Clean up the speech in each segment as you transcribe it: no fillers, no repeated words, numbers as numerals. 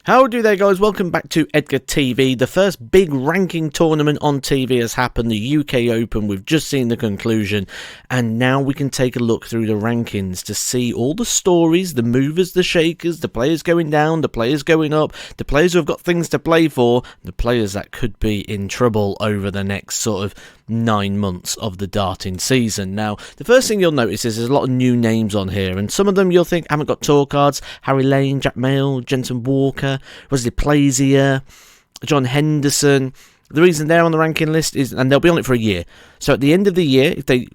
How do they, guys? Welcome back to Edgar TV. The first big ranking tournament on TV has happened, the UK Open. We've just seen the conclusion, and now we can take a look through the rankings to see all the stories, the movers, the shakers, the players going down, the players going up, the players who have got things to play for, the players that could be in trouble over the next sort of 9 months of the darting season. Now, the first thing you'll notice is there's a lot of new names on here, and some of them you'll think haven't got tour cards. Harry Lane, Jack Mail, Jensen Walker, Wesley Plazier, John Henderson. The reason they're on the ranking list is, and they'll be on it for a year. So at the end of the year, if they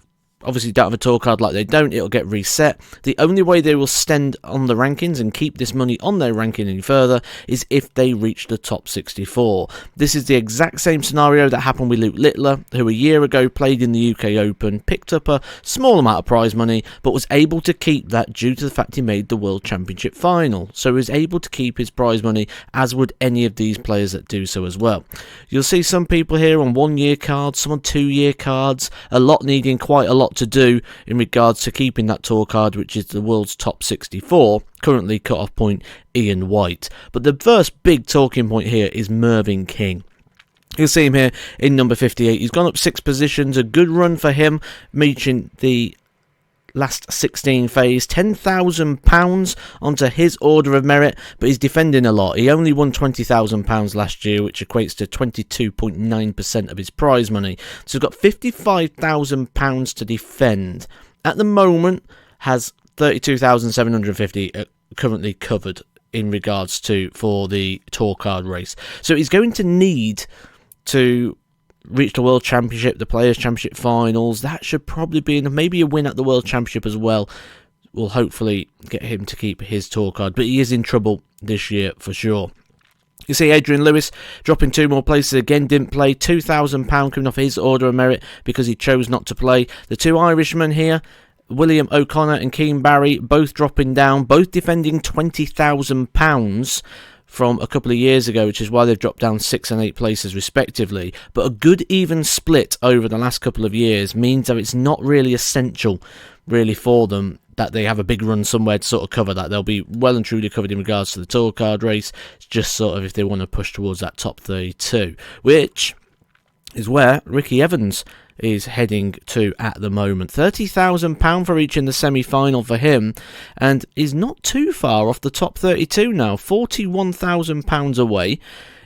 obviously don't have a tour card like they don't, it'll get reset. The only way they will stand on the rankings and keep this money on their ranking any further is if they reach the top 64. This is the exact same scenario that happened with Luke Littler, who a year ago played in the UK Open, picked up a small amount of prize money, but was able to keep that due to the fact he made the World Championship final. So he was able to keep his prize money, as would any of these players that do so as well. You'll see some people here on 1 year cards, some on 2 year cards, a lot needing quite a lot to do in regards to keeping that tour card, which is the world's top 64, currently cut-off point Ian White. But the first big talking point here is Mervyn King. You'll see him here in number 58. He's gone up 6 positions, a good run for him, reaching the last 16 phase, £10,000 onto his order of merit, but he's defending a lot. He only won £20,000 last year, which equates to 22.9% of his prize money. So he's got £55,000 to defend. At the moment, has 32,750 currently covered in regards to for the tour card race. So he's going to need to reach the World Championship, the Players' Championship finals. That should probably be enough. Maybe a win at the World Championship as well will hopefully get him to keep his tour card. But he is in trouble this year for sure. You see Adrian Lewis dropping 2 more places again, didn't play. £2,000 coming off his order of merit because he chose not to play. The 2 Irishmen here, William O'Connor and Keane Barry, both dropping down, both defending £20,000 from a couple of years ago, which is why they've dropped down 6 and 8 places respectively. But a good even split over the last couple of years means that it's not really essential really for them that they have a big run somewhere to sort of cover that. They'll be well and truly covered in regards to the tour card race. It's just sort of if they want to push towards that top 32, which is where Ricky Evans is heading to at the moment. £30,000 for reaching the semi-final for him, and is not too far off the top 32 now, £41,000 away.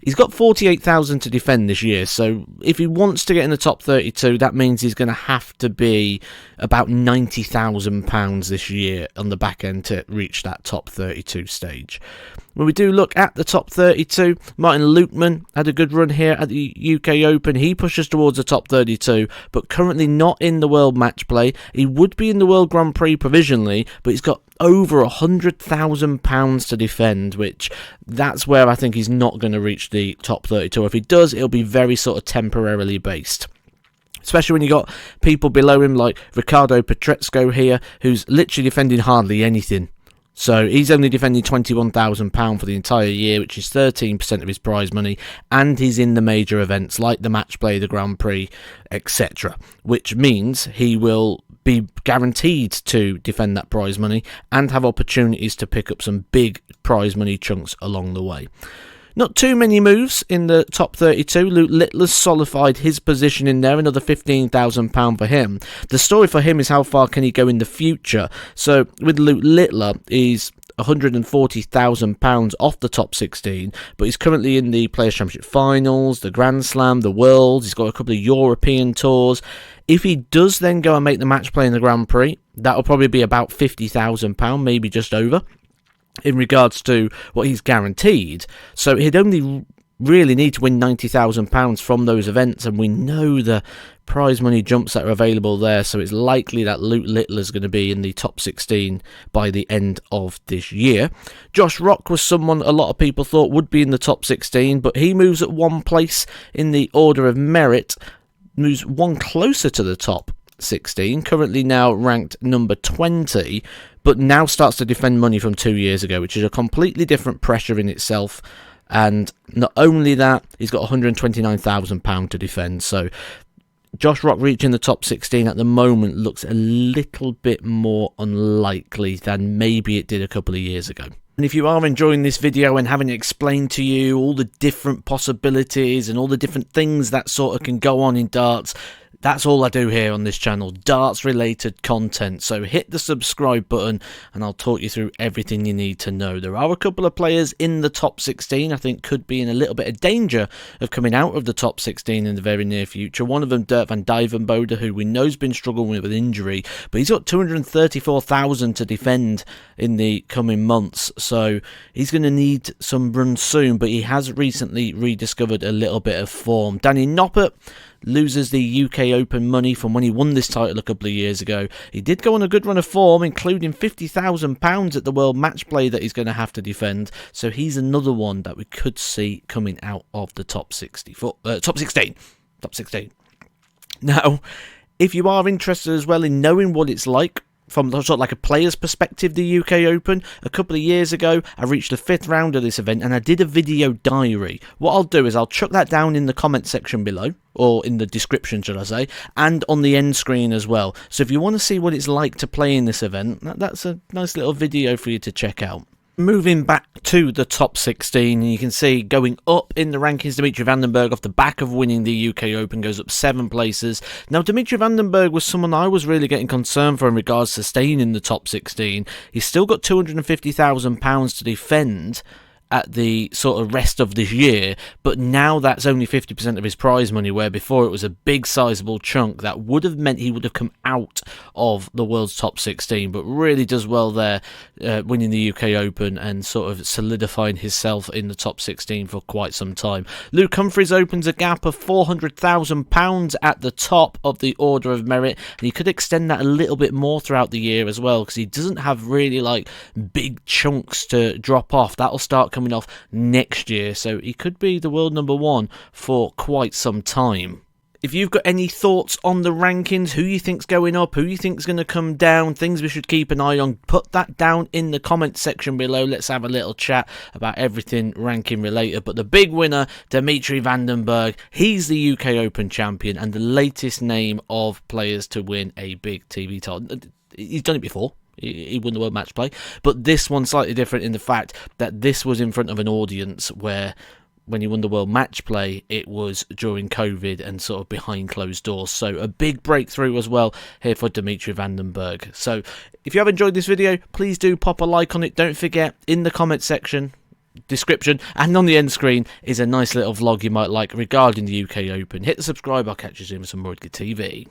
He's got 48,000 to defend this year, so if he wants to get in the top 32, that means he's going to have to be about £90,000 this year on the back end to reach that top 32 stage. When we do look at the top 32, Martin Lukeman had a good run here at the UK Open. He pushes towards the top 32, but currently not in the World Match Play. He would be in the World Grand Prix provisionally, but he's got over £100,000 to defend, which that's where I think he's not going to reach the top 32. If he does, it'll be very sort of temporarily based. Especially when you got people below him like Ricardo Petresco here, who's literally defending hardly anything. So he's only defending £21,000 for the entire year, which is 13% of his prize money, and he's in the major events like the Match Play, the Grand Prix, etc., which means he will be guaranteed to defend that prize money and have opportunities to pick up some big prize money chunks along the way. Not too many moves in the top 32. Luke Littler's solidified his position in there, another £15,000 for him. The story for him is how far can he go in the future. So with Luke Littler, he's £140,000 off the top 16, but he's currently in the Players' Championship finals, the Grand Slam, the Worlds. He's got a couple of European tours. If he does then go and make the Match Play in the Grand Prix, that'll probably be about £50,000, maybe just over, in regards to what he's guaranteed. So he'd only really need to win £90,000 from those events, and we know the prize money jumps that are available there, so it's likely that Luke Littler's going to be in the top 16 by the end of this year. Josh Rock was someone a lot of people thought would be in the top 16, but he moves at 1 place in the order of merit, moves 1 closer to the top 16, currently now ranked number 20, but now starts to defend money from 2 years ago, which is a completely different pressure in itself. And not only that, he's got £129,000 to defend. So Josh Rock reaching the top 16 at the moment looks a little bit more unlikely than maybe it did a couple of years ago. And if you are enjoying this video and having it explained to you all the different possibilities and all the different things that sort of can go on in darts, that's all I do here on this channel, darts related content. So hit the subscribe button and I'll talk you through everything you need to know. There are a couple of players in the top 16 I think could be in a little bit of danger of coming out of the top 16 in the very near future. One of them, Dirk van Dijvenbode, who we know has been struggling with injury, but he's got 234,000 to defend in the coming months, so he's going to need some runs soon, but he has recently rediscovered a little bit of form. Danny Noppert loses the UK Open money from when he won this title a couple of years ago. He did go on a good run of form, including £50,000 at the World Match Play that he's going to have to defend. So he's another one that we could see coming out of the top 16. Now, if you are interested as well in knowing what it's like from sort of like a player's perspective, the UK Open, a couple of years ago, I reached the 5th round of this event and I did a video diary. What I'll do is I'll chuck that down in the comment section below, or in the description, should I say, and on the end screen as well. So if you want to see what it's like to play in this event, that's a nice little video for you to check out. Moving back to the top 16, you can see going up in the rankings, Dimitri Van den Bergh, off the back of winning the UK Open, goes up 7 places. Now, Dimitri Van den Bergh was someone I was really getting concerned for in regards to staying in the top 16. He's still got £250,000 to defend at the sort of rest of this year, but now that's only 50% of his prize money, where before it was a big sizable chunk that would have meant he would have come out of the world's top 16, but really does well there, winning the UK Open and sort of solidifying himself in the top 16 for quite some time. Luke Humphries opens a gap of £400,000 at the top of the order of merit, and he could extend that a little bit more throughout the year as well, because he doesn't have really like big chunks to drop off. That'll start coming off next year, so he could be the world #1 for quite some time. If you've got any thoughts on the rankings, who you think's going up, who you think's going to come down, things we should keep an eye on, put that down in the comment section below. Let's have a little chat about everything ranking related. But the big winner, Dimitri Van den Bergh, he's the UK Open champion and the latest name of players to win a big TV title. He's done it before. He won the World Match Play, but this one's slightly different in the fact that this was in front of an audience, where when he won the World Match Play, it was during COVID and sort of behind closed doors. So a big breakthrough as well here for Dimitri Van den Bergh. So if you have enjoyed this video, please do pop a like on it. Don't forget, in the comment section, description, and on the end screen is a nice little vlog you might like regarding the UK Open. Hit the subscribe. I'll catch you soon for some more Edgar TV.